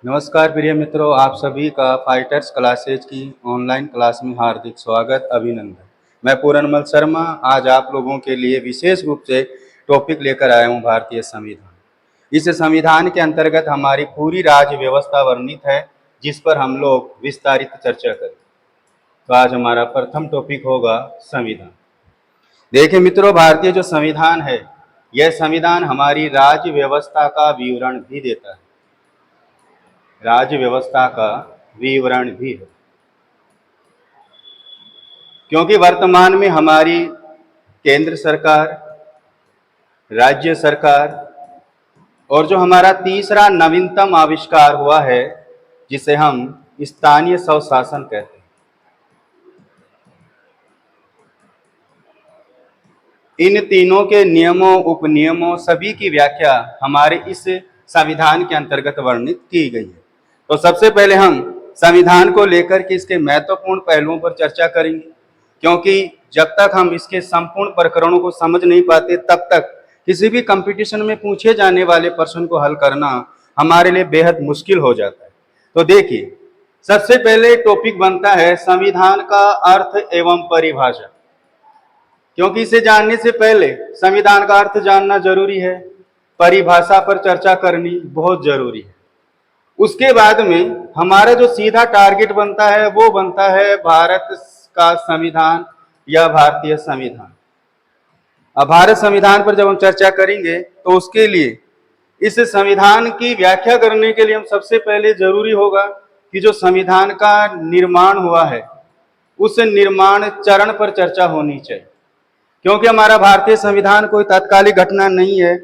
नमस्कार प्रिय मित्रों, आप सभी का फाइटर्स क्लासेज की ऑनलाइन क्लास में हार्दिक स्वागत, अभिनंदन। मैं पूरनमल शर्मा आज आप लोगों के लिए विशेष रूप से टॉपिक लेकर आया हूं भारतीय संविधान। इस संविधान के अंतर्गत हमारी पूरी राज्य व्यवस्था वर्णित है, जिस पर हम लोग विस्तारित चर्चा करें। तो आज हमारा प्रथम टॉपिक होगा संविधान। देखिए मित्रों, भारतीय जो संविधान है, यह संविधान हमारी राज्य व्यवस्था का विवरण भी देता है। राज्य व्यवस्था का विवरण भी है, क्योंकि वर्तमान में हमारी केंद्र सरकार, राज्य सरकार और जो हमारा तीसरा नवीनतम आविष्कार हुआ है, जिसे हम स्थानीय स्वशासन कहते हैं, इन तीनों के नियमों, उपनियमों सभी की व्याख्या हमारे इस संविधान के अंतर्गत वर्णित की गई है। तो सबसे पहले हम संविधान को लेकर के इसके महत्वपूर्ण पहलुओं पर चर्चा करेंगे, क्योंकि जब तक हम इसके संपूर्ण प्रकरणों को समझ नहीं पाते, तब तक किसी भी कंपटीशन में पूछे जाने वाले प्रश्न को हल करना हमारे लिए बेहद मुश्किल हो जाता है। तो देखिए, सबसे पहले टॉपिक बनता है संविधान का अर्थ एवं परिभाषा, क्योंकि इसे जानने से पहले संविधान का अर्थ जानना जरूरी है, परिभाषा पर चर्चा करनी बहुत जरूरी है। उसके बाद में हमारा जो सीधा टारगेट बनता है वो बनता है भारत का संविधान या भारतीय संविधान। अब भारत संविधान पर जब हम चर्चा करेंगे तो उसके लिए इस संविधान की व्याख्या करने के लिए हम सबसे पहले जरूरी होगा कि जो संविधान का निर्माण हुआ है उस निर्माण चरण पर चर्चा होनी चाहिए, क्योंकि हमारा भारतीय संविधान कोई तात्कालिक घटना नहीं है,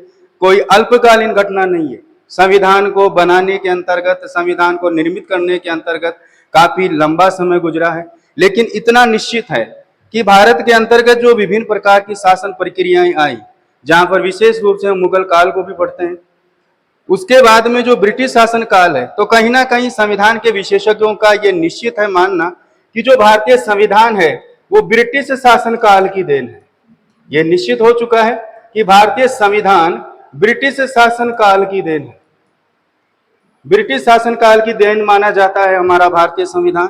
कोई अल्पकालीन घटना नहीं है। संविधान को बनाने के अंतर्गत, संविधान को निर्मित करने के अंतर्गत काफी लंबा समय गुजरा है, लेकिन इतना निश्चित है कि भारत के अंतर्गत जो विभिन्न प्रकार की शासन प्रक्रियाएं आई, जहां पर विशेष रूप से हम मुगल काल को भी पढ़ते हैं, उसके बाद में जो ब्रिटिश शासन काल है, तो कहीं ना कहीं संविधान के विशेषज्ञों का ये निश्चित है मानना कि जो भारतीय संविधान है वो ब्रिटिश शासन काल की देन है। ये निश्चित हो चुका है कि भारतीय संविधान ब्रिटिश शासन काल की देन है। ब्रिटिश शासन काल की देन माना जाता है हमारा भारतीय संविधान,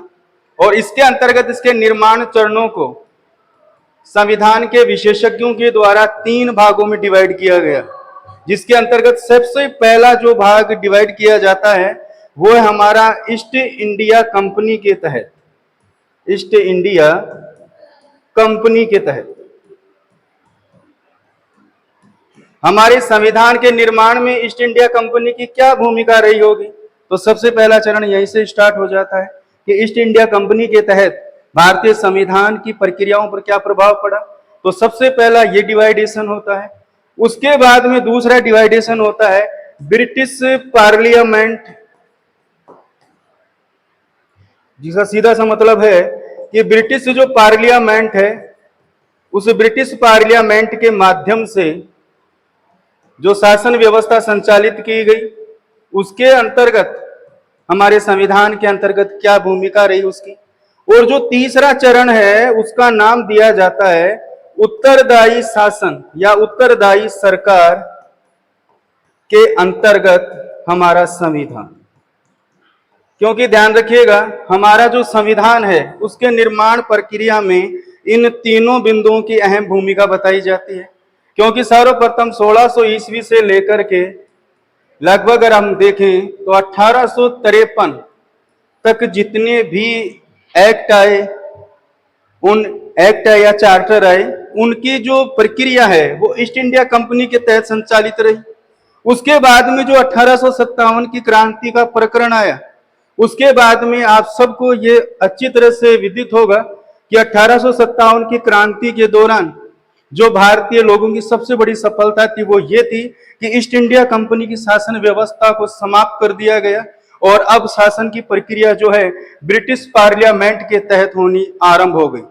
और इसके अंतर्गत इसके निर्माण चरणों को संविधान के विशेषज्ञों के द्वारा 3 भागों में डिवाइड किया गया, जिसके अंतर्गत सबसे पहला जो भाग डिवाइड किया जाता है वो है हमारा ईस्ट इंडिया कंपनी के तहत। ईस्ट इंडिया कंपनी के तहत हमारे संविधान के निर्माण में ईस्ट इंडिया कंपनी की क्या भूमिका रही होगी, तो सबसे पहला चरण यहीं से स्टार्ट हो जाता है कि ईस्ट इंडिया कंपनी के तहत भारतीय संविधान की प्रक्रियाओं पर क्या प्रभाव पड़ा। तो सबसे पहला ये डिवाइडेशन होता है। उसके बाद में दूसरा डिवाइडेशन होता है ब्रिटिश पार्लियामेंट, जिसका सीधा सा मतलब है कि ब्रिटिश जो पार्लियामेंट है, उस ब्रिटिश पार्लियामेंट के माध्यम से जो शासन व्यवस्था संचालित की गई, उसके अंतर्गत हमारे संविधान के अंतर्गत क्या भूमिका रही उसकी। और जो तीसरा चरण है उसका नाम दिया जाता है उत्तरदायी शासन या उत्तरदायी सरकार के अंतर्गत हमारा संविधान। क्योंकि ध्यान रखिएगा, हमारा जो संविधान है उसके निर्माण प्रक्रिया में इन तीनों बिंदुओं की अहम भूमिका बताई जाती है। क्योंकि सर्वप्रथम 1600 ईस्वी से लेकर के लगभग अगर हम देखें तो 1853 तक जितने भी एक्ट आए, उन एक्ट या चार्टर आए, उनकी जो प्रक्रिया है वो ईस्ट इंडिया कंपनी के तहत संचालित रही। उसके बाद में जो 1857 की क्रांति का प्रकरण आया, उसके बाद में आप सबको ये अच्छी तरह से विदित होगा कि 1857 की क्रांति के दौरान जो भारतीय लोगों की सबसे बड़ी सफलता थी वो ये थी कि ईस्ट इंडिया कंपनी की शासन व्यवस्था को समाप्त कर दिया गया और अब शासन की प्रक्रिया जो है ब्रिटिश पार्लियामेंट के तहत होनी आरंभ हो गई।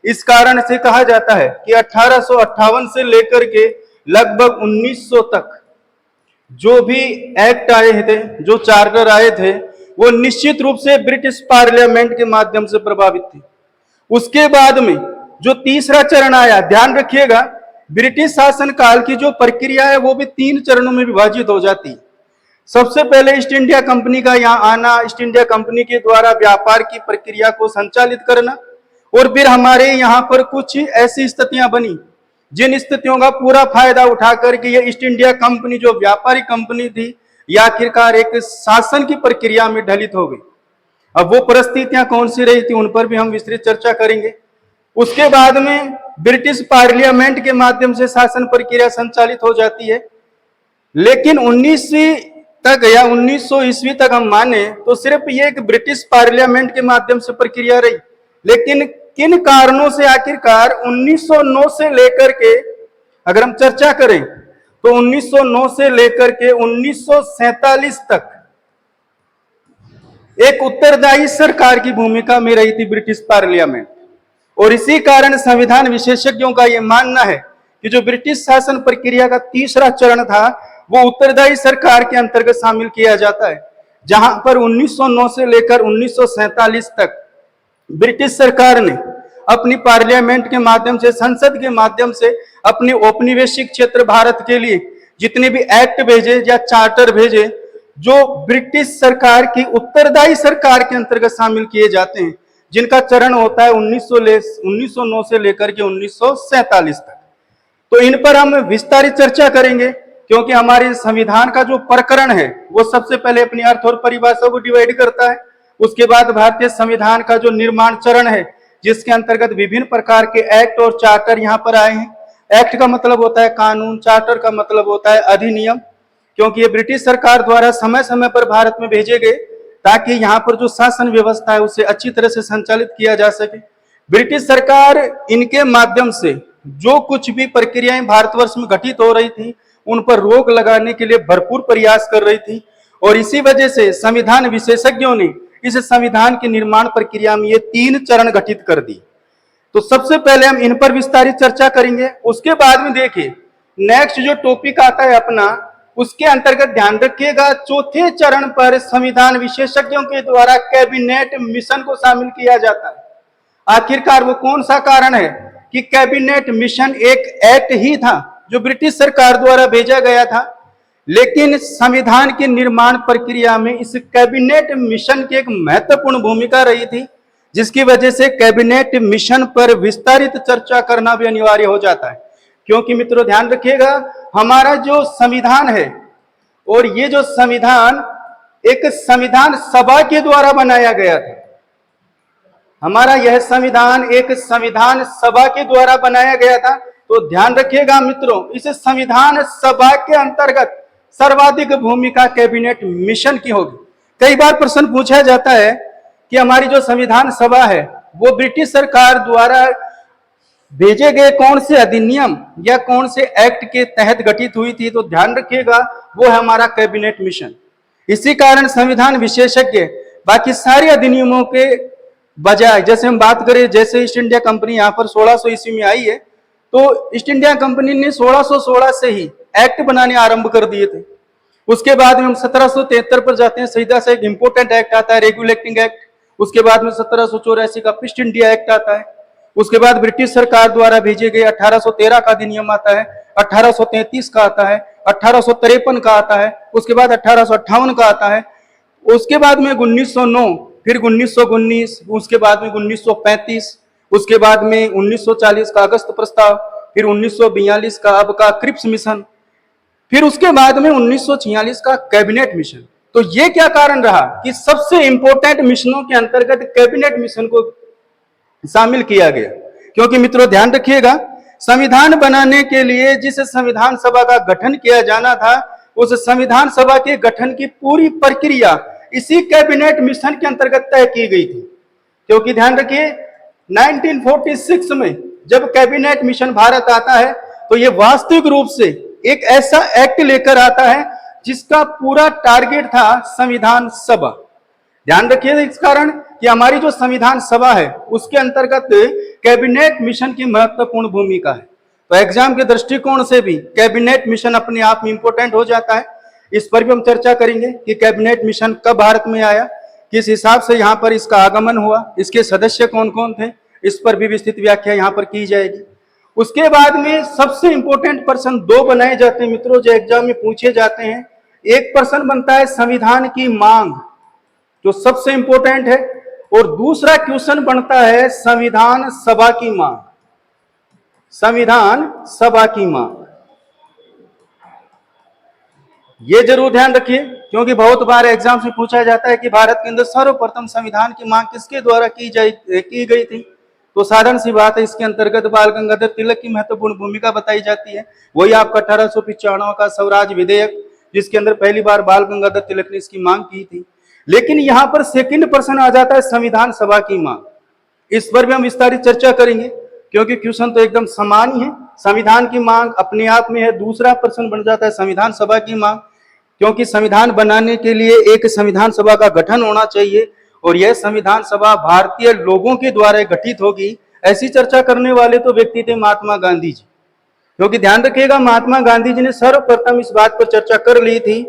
इस कारण से कहा जाता है कि 1858 से लेकर के लगभग 1900 तक जो भी एक्ट आए थे, जो चार्टर आए थे, वो निश्चित रूप से ब्रिटिश पार्लियामेंट के माध्यम से प्रभावित थे। उसके बाद में जो तीसरा चरण आया, ध्यान रखिएगा, ब्रिटिश शासन काल की जो प्रक्रिया है वो भी 3 चरणों में विभाजित हो जाती है। सबसे पहले ईस्ट इंडिया कंपनी का यहाँ आना, ईस्ट इंडिया कंपनी के द्वारा व्यापार की प्रक्रिया को संचालित करना, और फिर हमारे यहाँ पर कुछ ऐसी स्थितियां बनी जिन स्थितियों का पूरा फायदा उठा करके ये ईस्ट इंडिया कंपनी जो व्यापारिक कंपनी थी, ये आखिरकार एक शासन की प्रक्रिया में ढलित हो गई। अब वो परिस्थितियां कौन सी रही थी, उन पर भी हम विस्तृत चर्चा करेंगे। उसके बाद में ब्रिटिश पार्लियामेंट के माध्यम से शासन प्रक्रिया संचालित हो जाती है, लेकिन 19वीं तक या 1900 ईस्वी तक हम माने तो सिर्फ ये एक ब्रिटिश पार्लियामेंट के माध्यम से प्रक्रिया रही। लेकिन किन कारणों से आखिरकार 1909 से लेकर के अगर हम चर्चा करें तो 1909 से लेकर के 1947 तक एक उत्तरदायी सरकार की भूमिका में रही थी ब्रिटिश पार्लियामेंट। और इसी कारण संविधान विशेषज्ञों का यह मानना है कि जो ब्रिटिश शासन प्रक्रिया का तीसरा चरण था वो उत्तरदायी सरकार के अंतर्गत शामिल किया जाता है, जहां पर 1909 से लेकर 1947 तक ब्रिटिश सरकार ने अपनी पार्लियामेंट के माध्यम से, संसद के माध्यम से अपने औपनिवेशिक क्षेत्र भारत के लिए जितने भी एक्ट भेजे या चार्टर भेजे जो ब्रिटिश सरकार की उत्तरदायी सरकार के अंतर्गत शामिल किए जाते हैं, जिनका चरण होता है 1909 से लेकर के 1947 तक। तो इन पर हम विस्तारित चर्चा करेंगे, क्योंकि हमारे संविधान का जो प्रकरण है वो सबसे पहले अपनी अर्थ और परिभाषा को डिवाइड करता है। उसके बाद भारतीय संविधान का जो निर्माण चरण है, जिसके अंतर्गत विभिन्न प्रकार के एक्ट और चार्टर यहाँ पर आए हैं। एक्ट का मतलब होता है कानून, चार्टर का मतलब होता है अधिनियम, क्योंकि ये ब्रिटिश सरकार द्वारा समय समय पर भारत में भेजे गए ताकि यहाँ पर जो शासन व्यवस्था है उसे अच्छी तरह से संचालित किया जा सके। ब्रिटिश सरकार इनके माध्यम से जो कुछ भी प्रक्रियाएं भारतवर्ष में घटित हो रही थी उन पर रोक लगाने के लिए भरपूर प्रयास कर रही थी, और इसी वजह से संविधान विशेषज्ञों ने इस संविधान के निर्माण प्रक्रिया में ये 3 चरण गठित कर दी। तो सबसे पहले हम इन पर विस्तारित चर्चा करेंगे। उसके बाद में देखिए नेक्स्ट जो टॉपिक आता है अपना, उसके अंतर्गत ध्यान रखिएगा चौथे चरण पर संविधान विशेषज्ञों के द्वारा कैबिनेट मिशन को शामिल किया जाता है। आखिरकार वो कौन सा कारण है कि कैबिनेट मिशन एक एक्ट ही था जो ब्रिटिश सरकार द्वारा भेजा गया था, लेकिन संविधान के निर्माण प्रक्रिया में इस कैबिनेट मिशन की एक महत्वपूर्ण भूमिका रही थी, जिसकी वजह से कैबिनेट मिशन पर विस्तारित चर्चा करना भी अनिवार्य हो जाता है। क्योंकि मित्रों ध्यान रखिएगा, हमारा जो संविधान है और ये जो संविधान एक संविधान सभा के द्वारा बनाया गया था। हमारा यह संविधान एक संविधान सभा के द्वारा बनाया गया था। तो ध्यान रखिएगा मित्रों, इस संविधान सभा के अंतर्गत सर्वाधिक भूमिका कैबिनेट मिशन की होगी। कई बार प्रश्न पूछा जाता है कि हमारी जो संविधान सभा है वो ब्रिटिश सरकार द्वारा भेजे गए कौन से अधिनियम या कौन से एक्ट के तहत गठित हुई थी। तो ध्यान रखिएगा वो है हमारा कैबिनेट मिशन। इसी कारण संविधान विशेषज्ञ बाकी सारे अधिनियमों के बजाय, जैसे हम बात करें जैसे ईस्ट इंडिया कंपनी यहाँ पर 1600 ईस्वी में आई है, तो ईस्ट इंडिया कंपनी ने 1616 से ही एक्ट बनाने आरंभ कर दिए थे। उसके बाद में हम 1773 पर जाते हैं, सीधा से एक इंपोर्टेंट एक्ट आता है रेगुलेटिंग एक्ट। उसके बाद में 1784 का ईस्ट इंडिया एक्ट आता है। उसके बाद ब्रिटिश सरकार द्वारा भेजे गए 1813 का अधिनियम आता है, 1833 का आता है, 1853 का आता है, उसके बाद 1858 का आता है, उसके बाद में 1909, फिर 1919, उसके बाद में 1935, उसके बाद में 1940 का अगस्त प्रस्ताव, फिर 1942 का अब का क्रिप्स मिशन, फिर उसके बाद में 1946 का कैबिनेट मिशन। तो ये क्या कारण रहा कि सबसे इंपॉर्टेंट मिशनों के अंतर्गत कैबिनेट मिशन को शामिल किया गया। क्योंकि मित्रों ध्यान रखिएगा, संविधान बनाने के लिए जिस संविधान सभा का गठन किया जाना था, उस संविधान सभा के गठन की पूरी प्रक्रिया इसी कैबिनेट मिशन के अंतर्गत तय की गई थी। क्योंकि ध्यान रखिए 1946 में जब कैबिनेट मिशन भारत आता है तो ये वास्तविक रूप से एक ऐसा एक्ट लेकर आता है जिसका पूरा टारगेट था संविधान सभा। ध्यान रखिए इस कारण कि हमारी जो संविधान सभा है उसके अंतर्गत कैबिनेट मिशन की महत्वपूर्ण भूमिका है। तो एग्जाम के दृष्टिकोण से भी कैबिनेट मिशन अपने आप में इंपॉर्टेंट हो जाता है। इस पर भी हम चर्चा करेंगे कि कैबिनेट मिशन कब भारत में आया, किस हिसाब से यहाँ पर इसका आगमन हुआ, इसके सदस्य कौन कौन थे, इस पर भी विस्तृत व्याख्या यहाँ पर की जाएगी। उसके बाद में सबसे इंपॉर्टेंट प्रश्न 2 बनाए जाते हैं मित्रों, जो एग्जाम में पूछे जाते हैं। एक प्रश्न बनता है संविधान की मांग, जो सबसे इंपॉर्टेंट है, और दूसरा क्वेश्चन बनता है संविधान सभा की मांग। संविधान सभा की मांग, ये जरूर ध्यान रखिए, क्योंकि बहुत बार एग्जाम से पूछा जाता है कि भारत के अंदर सर्वप्रथम संविधान की मांग किसके द्वारा की गई थी। तो साधारण सी बात है, इसके अंतर्गत बाल गंगाधर तिलक की महत्वपूर्ण भूमिका बताई जाती है। वही आपका 1895 का स्वराज विधेयक, जिसके अंदर पहली बार बाल गंगाधर तिलक ने इसकी मांग की थी। लेकिन यहां पर सेकंड प्रश्न आ जाता है संविधान सभा की मांग। इस पर भी हम विस्तारित चर्चा करेंगे, क्योंकि क्वेश्चन तो एकदम समान ही है। संविधान की मांग अपने आप में है, दूसरा प्रश्न बन जाता है संविधान सभा की मांग, क्योंकि संविधान बनाने के लिए एक संविधान सभा का गठन होना चाहिए, और यह संविधान सभा भारतीय लोगों के द्वारा गठित होगी। ऐसी चर्चा करने वाले तो व्यक्ति थे महात्मा गांधी जी, क्योंकि ध्यान रखिएगा महात्मा गांधी जी ने सर्वप्रथम इस बात पर चर्चा कर ली थी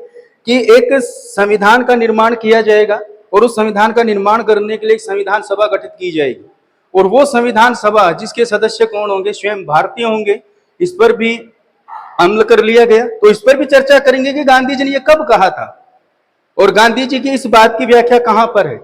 कि एक संविधान का निर्माण किया जाएगा, और उस संविधान का निर्माण करने के लिए एक संविधान सभा गठित की जाएगी, और वो संविधान सभा जिसके सदस्य कौन होंगे, स्वयं भारतीय होंगे। इस पर भी अमल कर लिया गया। तो इस पर भी चर्चा करेंगे कि गांधी जी ने यह कब कहा था, और गांधी जी की इस बात की व्याख्या कहां पर है।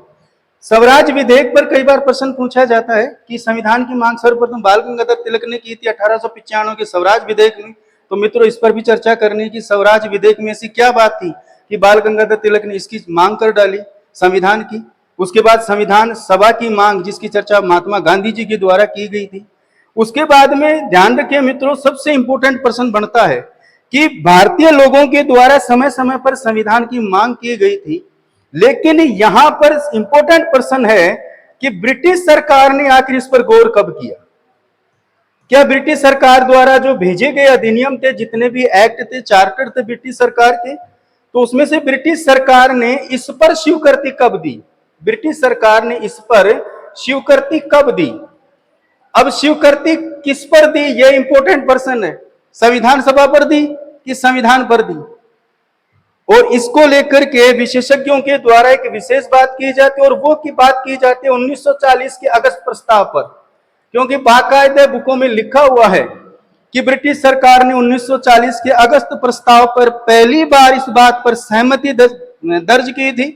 स्वराज विधेयक पर कई बार प्रश्न पूछा जाता है कि संविधान की मांग सर्वप्रथम बाल गंगाधर तिलक ने की थी 1895 के स्वराज विधेयक में। तो मित्रों, इस पर भी चर्चा करनी कि स्वराज विधेयक में ऐसी क्या बात थी कि बाल गंगाधर तिलक ने इसकी मांग कर डाली संविधान की। उसके बाद संविधान सभा की मांग, जिसकी चर्चा महात्मा गांधी जी के द्वारा की गई थी। उसके बाद में ध्यान रखिए मित्रों, सबसे इंपॉर्टेंट प्रश्न बनता है कि भारतीय लोगों के द्वारा समय समय पर संविधान की मांग की गई थी, लेकिन यहां पर इंपॉर्टेंट प्रश्न है कि ब्रिटिश सरकार ने आखिर इस पर गौर कब किया। क्या ब्रिटिश सरकार द्वारा जो भेजे गए अधिनियम थे, जितने भी एक्ट थे, चार्टर थे ब्रिटिश सरकार के, तो उसमें से ब्रिटिश सरकार ने इस पर स्वीकृति कब दी? ब्रिटिश सरकार ने इस पर स्वीकृति कब दी? अब स्वीकृति किस पर दी, यह इंपॉर्टेंट प्रश्न है। संविधान सभा पर दी कि संविधान पर दी? और इसको लेकर के विशेषज्ञों के द्वारा एक विशेष बात की जाती है, और वो की बात की जाती है 1940 के अगस्त प्रस्ताव पर, क्योंकि बाकायदे बुकों में लिखा हुआ है कि ब्रिटिश सरकार ने 1940 के अगस्त प्रस्ताव पर पहली बार इस बात पर सहमति दर्ज की थी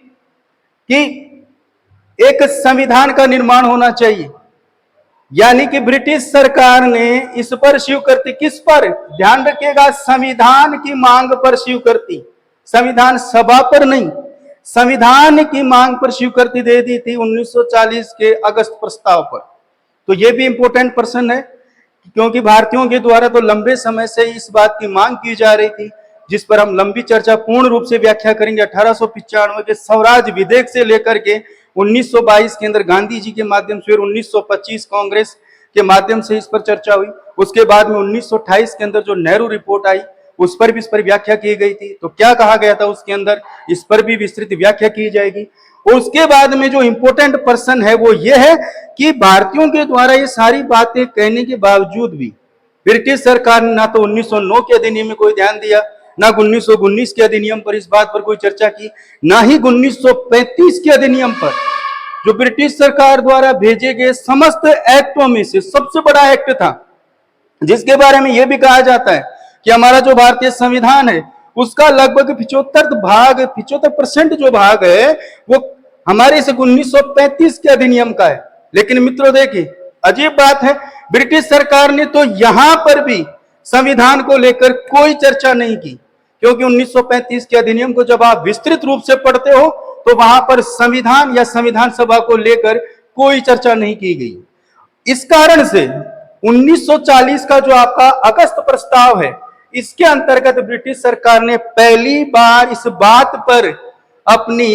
कि एक संविधान का निर्माण होना चाहिए। यानी कि ब्रिटिश सरकार ने इस पर स्वीकृति, किस पर, ध्यान रखिएगा, संविधान की मांग पर स्वीकृति, संविधान सभा पर नहीं, संविधान की मांग पर स्वीकृति दे दी थी 1940 के अगस्त प्रस्ताव पर। तो यह भी इंपॉर्टेंट प्रश्न है, क्योंकि भारतीयों के द्वारा तो लंबे समय से इस बात की मांग की जा रही थी, जिस पर हम लंबी चर्चा पूर्ण रूप से व्याख्या करेंगे। 1895 के स्वराज विधेयक से लेकर के 1922 के अंदर गांधी जी के माध्यम से, और 1925 कांग्रेस के माध्यम से इस पर चर्चा हुई। उसके बाद में 1928 के अंदर जो नेहरू रिपोर्ट आई, उस पर भी इस पर व्याख्या की गई थी। तो क्या कहा गया था उसके अंदर, इस पर भी विस्तृत व्याख्या की जाएगी। और उसके बाद में जो इंपॉर्टेंट प्रश्न है वो ये है कि भारतीयों के द्वारा ये सारी बातें कहने के बावजूद भी ब्रिटिश सरकार ने ना तो 1909 के अधिनियम में कोई ध्यान दिया, ना 1919 के अधिनियम पर इस बात पर कोई चर्चा की, ना ही 1935 के अधिनियम पर, जो ब्रिटिश सरकार द्वारा भेजे गए समस्त एक्टों में से सबसे बड़ा एक्ट था, जिसके बारे में यह भी कहा जाता है कि हमारा जो भारतीय संविधान है उसका लगभग 75% जो भाग है वो हमारे इस 1935 के अधिनियम का है। लेकिन मित्रों देखिए, अजीब बात है, ब्रिटिश सरकार ने तो यहां पर भी संविधान को लेकर कोई चर्चा नहीं की, क्योंकि 1935 के अधिनियम को जब आप विस्तृत रूप से पढ़ते हो तो वहां पर संविधान या संविधान सभा को लेकर कोई चर्चा नहीं की गई। इस कारण से 1940 का जो आपका अगस्त प्रस्ताव है, इसके अंतर्गत ब्रिटिश सरकार ने पहली बार इस बात पर अपनी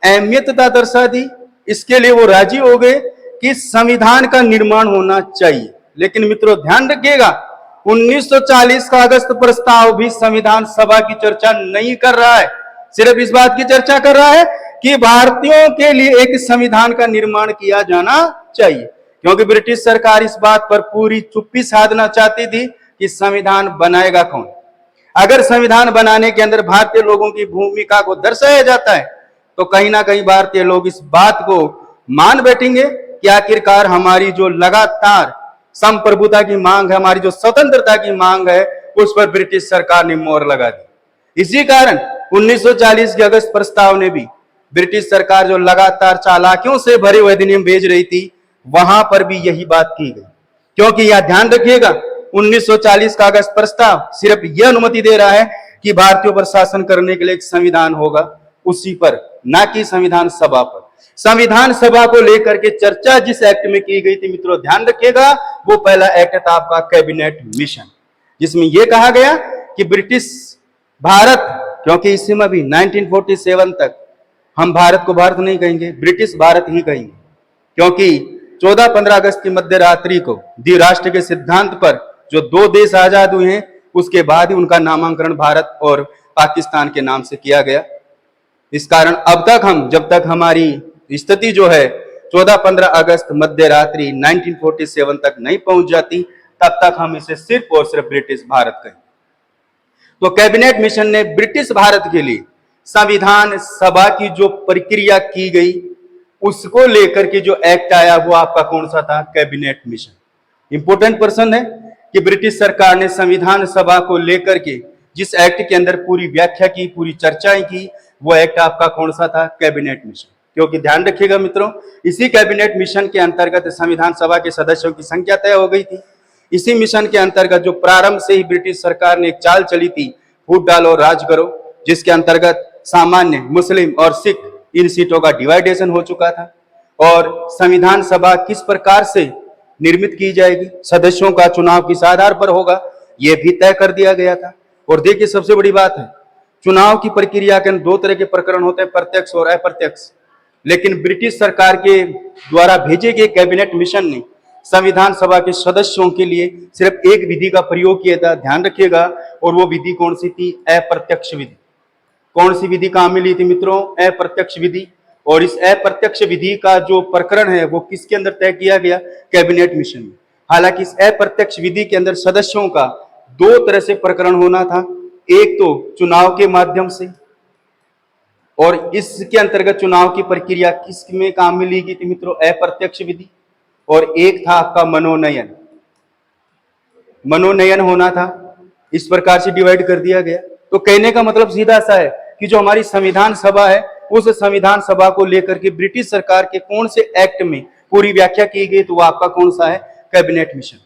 अहमियतता दर्शा दी। इसके लिए वो राजी हो गए कि संविधान का निर्माण होना चाहिए। लेकिन मित्रों ध्यान रखिएगा, 1940 का अगस्त प्रस्ताव भी संविधान सभा की चर्चा नहीं कर रहा है, सिर्फ इस बात की चर्चा कर रहा है कि भारतीयों के लिए एक संविधान का निर्माण किया जाना चाहिए, क्योंकि ब्रिटिश सरकार इस बात पर पूरी चुप्पी साधना चाहती थी कि संविधान बनाएगा कौन। अगर संविधान बनाने के अंदर भारतीय लोगों की भूमिका को दर्शाया जाता है तो कहीं ना कहीं भारतीय लोग इस बात को मान बैठेंगे कि आखिरकार हमारी जो लगातार संप्रभुता की मांग है, हमारी जो स्वतंत्रता की मांग है, उस पर ब्रिटिश सरकार ने मोहर लगा दी। इसी कारण 1940 के अगस्त प्रस्ताव ने भी ब्रिटिश सरकार जो लगातार चालाकियों से भरे हुए अधिनियम भेज रही थी, वहां पर भी यही बात की गई। क्योंकि यह ध्यान रखिएगा, 1940 का अगस्त प्रस्ताव सिर्फ यह अनुमति दे रहा है कि भारतीयों पर शासन करने के लिए एक संविधान होगा, उसी पर, ना कि संविधान सभा पर। संविधान सभा को लेकर के चर्चा जिस एक्ट में की गई थी मित्रों, ध्यान रखिएगा, वो पहला एक्ट था आपका कैबिनेट मिशन, जिसमें यह कहा गया कि ब्रिटिश भारत, क्योंकि इस समय भी 1947 तक हम भारत को भारत नहीं कहेंगे, ब्रिटिश भारत ही कहेंगे, क्योंकि 14-15 अगस्त की मध्य रात्रि को द्विराष्ट्र के सिद्धांत पर जो 2 देश आजाद हुए हैं, उसके बाद ही उनका नामकरण भारत और पाकिस्तान के नाम से किया गया। इस कारण अब तक हम, जब तक हमारी स्थिति जो है 14-15 अगस्त मध्य रात्रि 1947 तक नहीं पहुंच जाती, तब तक हम इसे सिर्फ और सिर्फ ब्रिटिश भारत कहें। तो कैबिनेट मिशन ने ब्रिटिश भारत के लिए संविधान सभा की जो प्रक्रिया की गई, उसको लेकर के जो एक्ट आया, वो आपका कौन सा था? Cabinet mission. इंपोर्टेंट पर्सन है कि ब्रिटिश सरकार ने संविधान सभा को लेकर के जिस एक्ट के अंदर पूरी व्याख्या की, पूरी चर्चाएं की, वो एक्ट आपका कौन सा था? Cabinet mission. क्योंकि ध्यान रखिएगा मित्रों, इसी कैबिनेट मिशन के अंतर्गत संविधान सभा के सदस्यों की संख्या तय हो गई थी। इसी मिशन के अंतर्गत जो प्रारंभ से ही ब्रिटिश सरकार ने एक चाल चली थी, फूट डालो राज करो, जिसके अंतर्गत सामान्य, मुस्लिम और सिख इन सीटों का डिवाइडेशन हो चुका था, और संविधान सभा किस प्रकार से निर्मित की जाएगी, सदस्यों का चुनाव किस आधार पर होगा, यह भी तय कर दिया गया था। और देखिए, सबसे बड़ी बात है, चुनाव की प्रक्रिया के 2 तरह के प्रकरण होते हैं, प्रत्यक्ष और अप्रत्यक्ष। लेकिन ब्रिटिश सरकार के द्वारा भेजे गए कैबिनेट मिशन ने संविधान सभा के सदस्यों के लिए सिर्फ एक विधि का प्रयोग किया था, ध्यान रखिएगा, और वो विधि कौन सी थी? अप्रत्यक्ष विधि। कौन सी विधि काम में ली थी मित्रों? अप्रत्यक्ष विधि। और इस अप्रत्यक्ष विधि का जो प्रकरण है, वो किसके अंदर तय किया गया? कैबिनेट मिशन में। हालांकि इस अप्रत्यक्ष विधि के अंदर सदस्यों का 2 तरह से प्रकरण होना था, एक तो चुनाव के माध्यम से, और इसके अंतर्गत चुनाव की प्रक्रिया किस में काम में ली गई थी मित्रों? अप्रत्यक्ष विधि। और एक था आपका मनोनयन। मनोनयन होना था, इस प्रकार से डिवाइड कर दिया गया। तो कहने का मतलब सीधा सा है कि जो हमारी संविधान सभा है, उस संविधान सभा को लेकर के ब्रिटिश सरकार के कौन से एक्ट में पूरी व्याख्या की गई, तो वो आपका कौन सा है? Cabinet mission.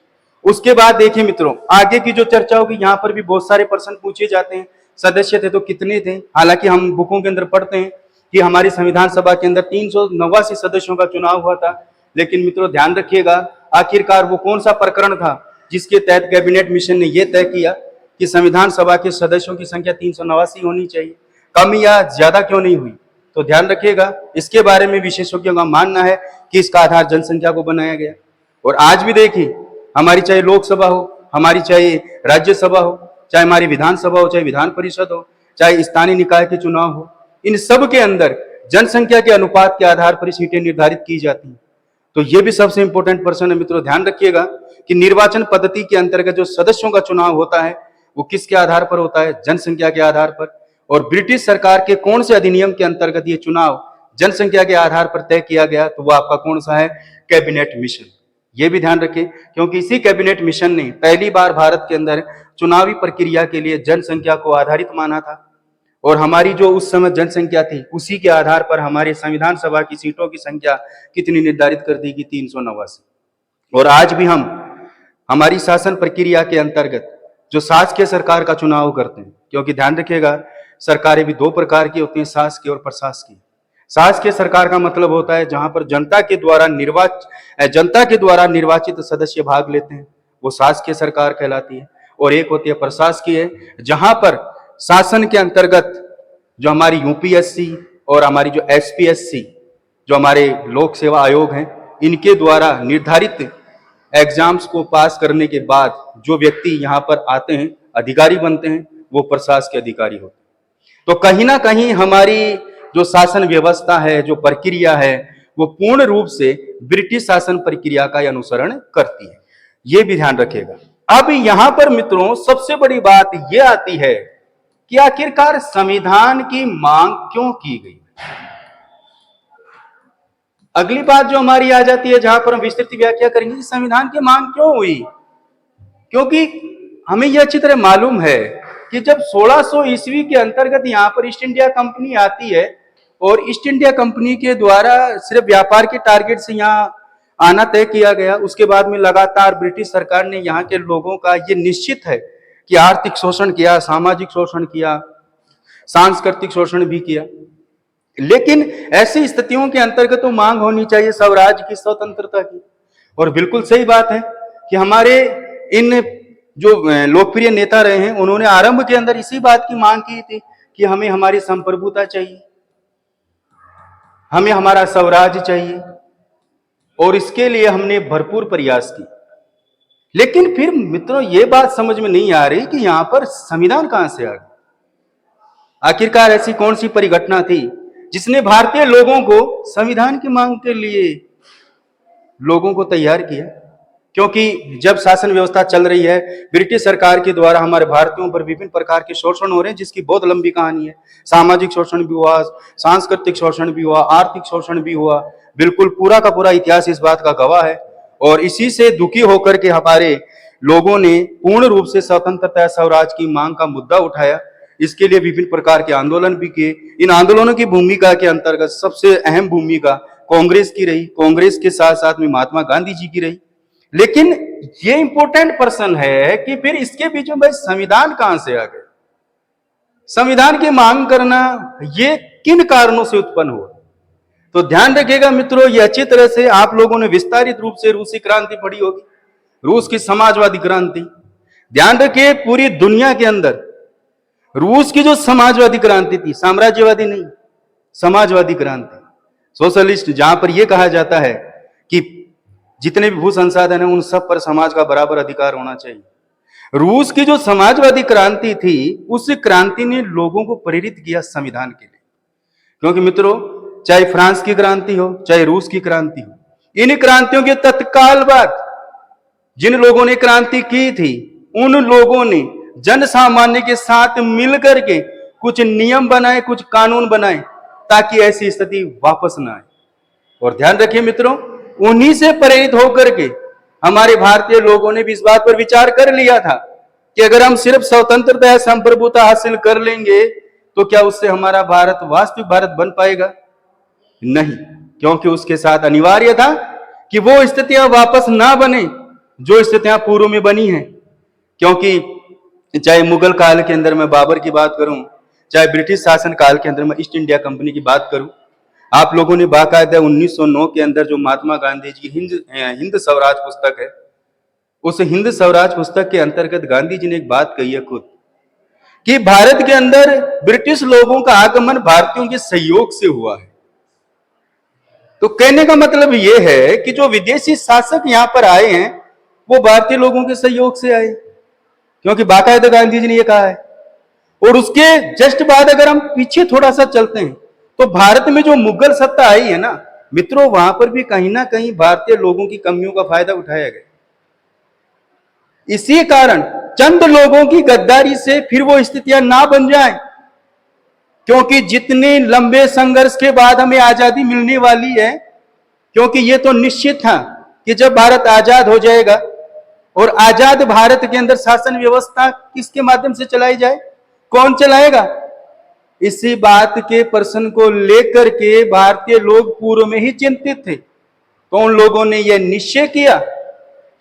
उसके बाद देखिए मित्रों, आगे की जो चर्चा होगी, यहाँ पर भी बहुत सारे प्रश्न पूछे जाते हैं, सदस्य थे तो कितने थे। हालांकि हम बुकों के अंदर पढ़ते हैं कि हमारी संविधान सभा के अंदर 389 सदस्यों का चुनाव हुआ था। लेकिन मित्रों ध्यान रखिएगा, आखिरकार वो कौन सा प्रकरण था जिसके तहत कैबिनेट मिशन ने यह तय किया कि संविधान सभा के सदस्यों की संख्या 389 होनी चाहिए, कम या ज्यादा क्यों नहीं हुई? तो ध्यान रखिएगा, इसके बारे में विशेषज्ञों का मानना है कि इसका आधार जनसंख्या को बनाया गया। और आज भी देखिए, हमारी चाहे लोकसभा हो, हमारी चाहे राज्यसभा हो, चाहे हमारी विधानसभा हो, चाहे विधान परिषद हो, चाहे स्थानीय निकाय के चुनाव हो, इन सब के अंदर जनसंख्या के अनुपात के आधार पर सीटें निर्धारित की जाती हैं। तो ये भी सबसे इंपॉर्टेंट पर्सन है मित्रों। ध्यान रखिएगा कि निर्वाचन पद्धति के अंतर्गत जो सदस्यों का चुनाव होता है, वो किसके आधार पर होता है? जनसंख्या के आधार पर। और ब्रिटिश सरकार के कौन से अधिनियम के अंतर्गत ये चुनाव जनसंख्या के आधार पर तय किया गया, तो वो आपका कौन सा है? Cabinet mission. ये भी ध्यान रखें, क्योंकि इसी कैबिनेट मिशन ने पहली बार भारत के अंदर चुनावी प्रक्रिया के लिए जनसंख्या को आधारित माना था। और हमारी जो उस समय जनसंख्या थी, उसी के आधार पर हमारे संविधान सभा की सीटों की संख्या कितनी निर्धारित कर दी गई? 389। और आज भी हम हमारी शासन प्रक्रिया के अंतर्गत जो शासकीय सरकार का चुनाव करते हैं, क्योंकि ध्यान रखिएगा, सरकारें भी 2 प्रकार की होती हैं, शासकीय और प्रशासकीय। शासकीय सरकार का मतलब होता है जहां पर जनता के द्वारा निर्वाचित सदस्य भाग लेते हैं, वो शासकीय सरकार कहलाती है। और एक होती है प्रशासकीय, जहां पर शासन के अंतर्गत जो हमारी यूपीएससी और हमारी जो एसपीएससी, जो हमारे लोक सेवा आयोग हैं, इनके द्वारा निर्धारित एग्जाम्स को पास करने के बाद जो व्यक्ति यहाँ पर आते हैं, अधिकारी बनते हैं, वो प्रशासकीय अधिकारी होते हैं। तो कहीं ना कहीं हमारी जो शासन व्यवस्था है, जो प्रक्रिया है, वो पूर्ण रूप से ब्रिटिश शासन प्रक्रिया का अनुसरण करती है। ये भी ध्यान रखिएगा। अब यहां पर मित्रों सबसे बड़ी बात यह आती है कि आखिरकार संविधान की मांग क्यों की गई। अगली बात जो हमारी आ जाती है, जहां पर हम विस्तृत व्याख्या करेंगे कि संविधान की मांग क्यों हुई। क्योंकि हमें यह अच्छी तरह मालूम है कि जब 1600 ईस्वी के अंतर्गत यहाँ पर ईस्ट इंडिया कंपनी आती है और ईस्ट इंडिया कंपनी के द्वारा सिर्फ व्यापार के टारगेट से यहाँ आना तय किया गया, उसके बाद में लगातार ब्रिटिश सरकार ने यहाँ के लोगों का ये निश्चित है कि आर्थिक शोषण किया, सामाजिक शोषण किया, सांस्कृतिक शोषण भी किया। लेकिन ऐसी स्थितियों के अंतर्गत तो मांग होनी चाहिए स्वराज की, स्वतंत्रता की। और बिल्कुल सही बात है कि हमारे इन जो लोकप्रिय नेता रहे हैं, उन्होंने आरंभ के अंदर इसी बात की मांग की थी कि हमें हमारी संप्रभुता चाहिए, हमें हमारा स्वराज चाहिए, और इसके लिए हमने भरपूर प्रयास की। लेकिन फिर मित्रों ये बात समझ में नहीं आ रही कि यहां पर संविधान कहां से आ गया। आखिरकार ऐसी कौन सी परिघटना थी जिसने भारतीय लोगों को संविधान की मांग के लिए लोगों को तैयार किया? क्योंकि जब शासन व्यवस्था चल रही है ब्रिटिश सरकार के द्वारा, हमारे भारतीयों पर विभिन्न प्रकार के शोषण हो रहे हैं, जिसकी बहुत लंबी कहानी है। सामाजिक शोषण भी हुआ, सांस्कृतिक शोषण भी हुआ, आर्थिक शोषण भी हुआ। बिल्कुल पूरा का पूरा इतिहास इस बात का गवाह है। और इसी से दुखी होकर के हमारे लोगों ने पूर्ण रूप से स्वतंत्रता स्वराज की मांग का मुद्दा उठाया। इसके लिए विभिन्न प्रकार के आंदोलन भी किए। इन आंदोलनों की भूमिका के अंतर्गत सबसे अहम भूमिका कांग्रेस की रही, कांग्रेस के साथ साथ में महात्मा गांधी जी की रही। लेकिन ये इंपॉर्टेंट पर्सन है कि फिर इसके बीच में भाई संविधान कहां से आ गया? संविधान की मांग करना ये किन कारणों से उत्पन्न हुआ? तो ध्यान रखिएगा मित्रों, ये अच्छी तरह से आप लोगों ने विस्तारित रूप से रूसी क्रांति पढ़ी होगी, रूस की समाजवादी क्रांति। ध्यान रखिए पूरी दुनिया के अंदर रूस की जो समाजवादी क्रांति थी, साम्राज्यवादी नहीं, समाजवादी क्रांति, सोशलिस्ट, जहां पर यह कहा जाता है कि जितने भी भू संसाधन है उन सब पर समाज का बराबर अधिकार होना चाहिए। रूस की जो समाजवादी क्रांति थी, उस क्रांति ने लोगों को प्रेरित किया संविधान के लिए। क्योंकि मित्रों, चाहे फ्रांस की क्रांति हो, चाहे रूस की क्रांति हो, इन क्रांतियों के तत्काल बाद जिन लोगों ने क्रांति की थी, उन लोगों ने जन सामान्य के साथ मिलकर के कुछ नियम बनाए, कुछ कानून बनाए, ताकि ऐसी स्थिति वापस ना आए। और ध्यान रखिए मित्रों, उन्हीं से प्रेरित होकर के हमारे भारतीय लोगों ने भी इस बात पर विचार कर लिया था कि अगर हम सिर्फ स्वतंत्रता या संप्रभुता हासिल कर लेंगे तो क्या उससे हमारा भारत वास्तविक भारत बन पाएगा? नहीं, क्योंकि उसके साथ अनिवार्य था कि वो स्थितियां वापस ना बने जो स्थितियां पूर्व में बनी हैं। क्योंकि चाहे मुगल काल के अंदर मैं बाबर की बात करूं, चाहे ब्रिटिश शासन काल के अंदर मैं ईस्ट इंडिया कंपनी की बात करूं, आप लोगों ने बाकायदा 1909 के अंदर जो महात्मा गांधी जी की हिंद स्वराज पुस्तक है, उस हिंद स्वराज पुस्तक के अंतर्गत गांधी जी ने एक बात कही है खुद कि भारत के अंदर ब्रिटिश लोगों का आगमन भारतीयों के सहयोग से हुआ है। तो कहने का मतलब यह है कि जो विदेशी शासक यहां पर आए हैं वो भारतीय लोगों के सहयोग से आए, क्योंकि बाकायदा गांधी जी ने यह कहा है। और उसके जस्ट बाद अगर हम पीछे थोड़ा सा चलते हैं तो भारत में जो मुगल सत्ता आई है ना मित्रों, वहां पर भी कहीं ना कहीं भारतीय लोगों की कमियों का फायदा उठाया गया। इसी कारण चंद लोगों की गद्दारी से फिर वो स्थितियां ना बन जाएं, क्योंकि जितने लंबे संघर्ष के बाद हमें आजादी मिलने वाली है, क्योंकि ये तो निश्चित था कि जब भारत आजाद हो जाएगा, और आजाद भारत के अंदर शासन व्यवस्था किसके माध्यम से चलाई जाए, कौन चलाएगा? इसी बात के प्रश्न को लेकर के भारतीय लोग पूर्व में ही चिंतित थे। तो उन लोगों ने यह निश्चय किया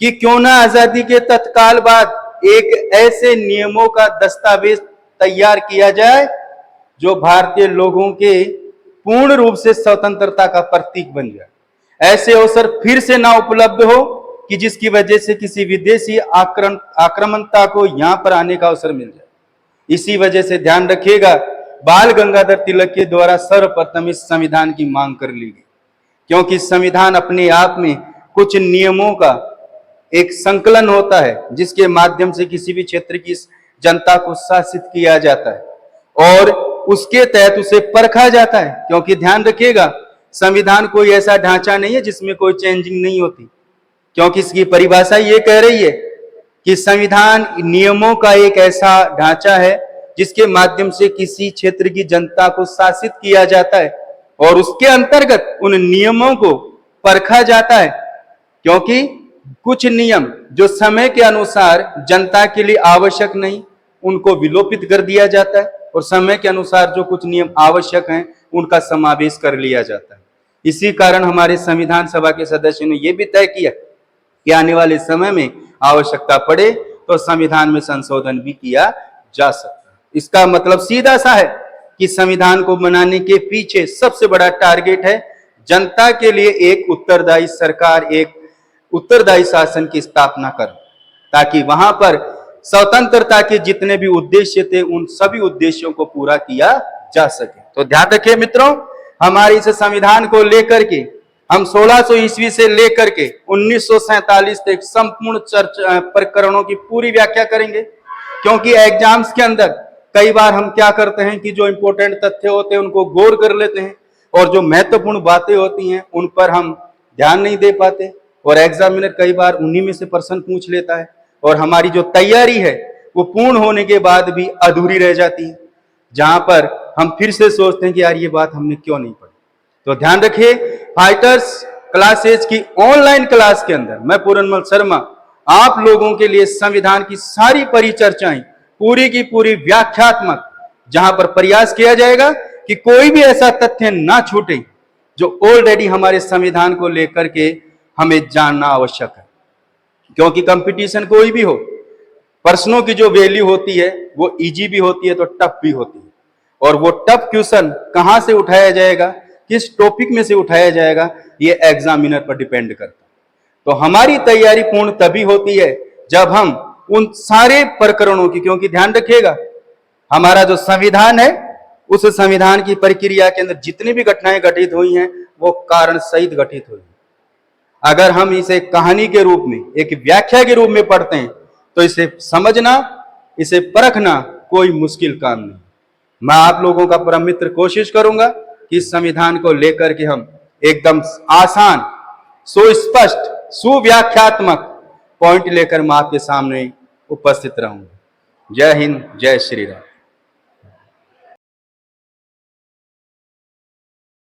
कि क्यों ना आजादी के तत्काल बाद एक ऐसे नियमों का दस्तावेज तैयार किया जाए जो भारतीय लोगों के पूर्ण रूप से स्वतंत्रता का प्रतीक बन जाए। ऐसे अवसर फिर से ना उपलब्ध हो कि जिसकी वजह से किसी विदेशी आक्रमणता को यहां पर आने का अवसर मिल जाए। इसी वजह से ध्यान रखिएगा, बाल गंगाधर तिलक के द्वारा सर्वप्रथम इस संविधान की मांग कर ली गई, क्योंकि संविधान अपने आप में कुछ नियमों का एक संकलन होता है जिसके माध्यम से किसी भी क्षेत्र की जनता को शासित किया जाता है और उसके तहत उसे परखा जाता है। क्योंकि ध्यान रखिएगा, संविधान कोई ऐसा ढांचा नहीं है जिसमें कोई चेंजिंग नहीं होती, क्योंकि इसकी परिभाषा ये कह रही है कि संविधान नियमों का एक ऐसा ढांचा है जिसके माध्यम से किसी क्षेत्र की जनता को शासित किया जाता है और उसके अंतर्गत उन नियमों को परखा जाता है। क्योंकि कुछ नियम जो समय के अनुसार जनता के लिए आवश्यक नहीं, उनको विलोपित कर दिया जाता है और समय के अनुसार जो कुछ नियम आवश्यक हैं उनका समावेश कर लिया जाता है। इसी कारण हमारे संविधान सभा के सदस्यों ने यह भी तय किया कि आने वाले समय में आवश्यकता पड़े तो संविधान में संशोधन भी किया जा सकता है। इसका मतलब सीधा सा है कि संविधान को बनाने के पीछे सबसे बड़ा टारगेट है जनता के लिए एक उत्तरदायी सरकार, एक उत्तरदायी शासन की स्थापना कर, ताकि वहां पर स्वतंत्रता के जितने भी उद्देश्य थे उन सभी उद्देश्यों को पूरा किया जा सके। तो ध्यान रखिए मित्रों, हमारे इस संविधान को लेकर के हम 1600 ईस्वी से लेकर के 1947 तक संपूर्ण चर्चा प्रकरणों की पूरी व्याख्या करेंगे, क्योंकि एग्जाम्स के अंदर कई बार हम क्या करते हैं कि जो इंपॉर्टेंट तथ्य होते हैं उनको गौर कर लेते हैं और जो महत्वपूर्ण बातें होती हैं उन पर हम ध्यान नहीं दे पाते और एग्जामिनर कई बार उन्हीं में से प्रश्न पूछ लेता है और हमारी जो तैयारी है वो पूर्ण होने के बाद भी अधूरी रह जाती है, जहां पर हम फिर से सोचते हैं कि यार ये बात हमने क्यों नहीं पढ़ी। तो ध्यान रखिए, फाइटर्स क्लासेज की ऑनलाइन क्लास के अंदर मैं पूरनमल शर्मा आप लोगों के लिए संविधान की सारी परिचर्चाएं पूरी की पूरी व्याख्यात्मक, जहां पर प्रयास किया जाएगा कि कोई भी ऐसा तथ्य ना छूटे जो ऑलरेडी हमारे संविधान को लेकर के हमें जानना आवश्यक है। क्योंकि कंपटीशन कोई भी हो, प्रश्नों की जो वैल्यू होती है वो इजी भी होती है तो टफ भी होती है, और वो टफ क्वेश्चन कहां से उठाया जाएगा, किस टॉपिक में से उठाया जाएगा, ये एग्जामिनर पर डिपेंड करता है। तो हमारी तैयारी पूर्ण तभी होती है जब हम उन सारे प्रकरणों की, क्योंकि ध्यान रखिएगा हमारा जो संविधान है उस संविधान की प्रक्रिया के अंदर जितनी भी घटनाएं घटित हुई हैं वो कारण सहित घटित हुई। अगर हम इसे कहानी के रूप में, एक व्याख्या के रूप में पढ़ते हैं तो इसे समझना, इसे परखना कोई मुश्किल काम नहीं। मैं आप लोगों का परम मित्र कोशिश करूंगा कि इस संविधान को लेकर के हम एकदम आसान, सुस्पष्ट, सुव्याख्यात्मक पॉइंट लेकर मैं आपके सामने उपस्थित रहूंगा। जय हिंद, जय श्री राम।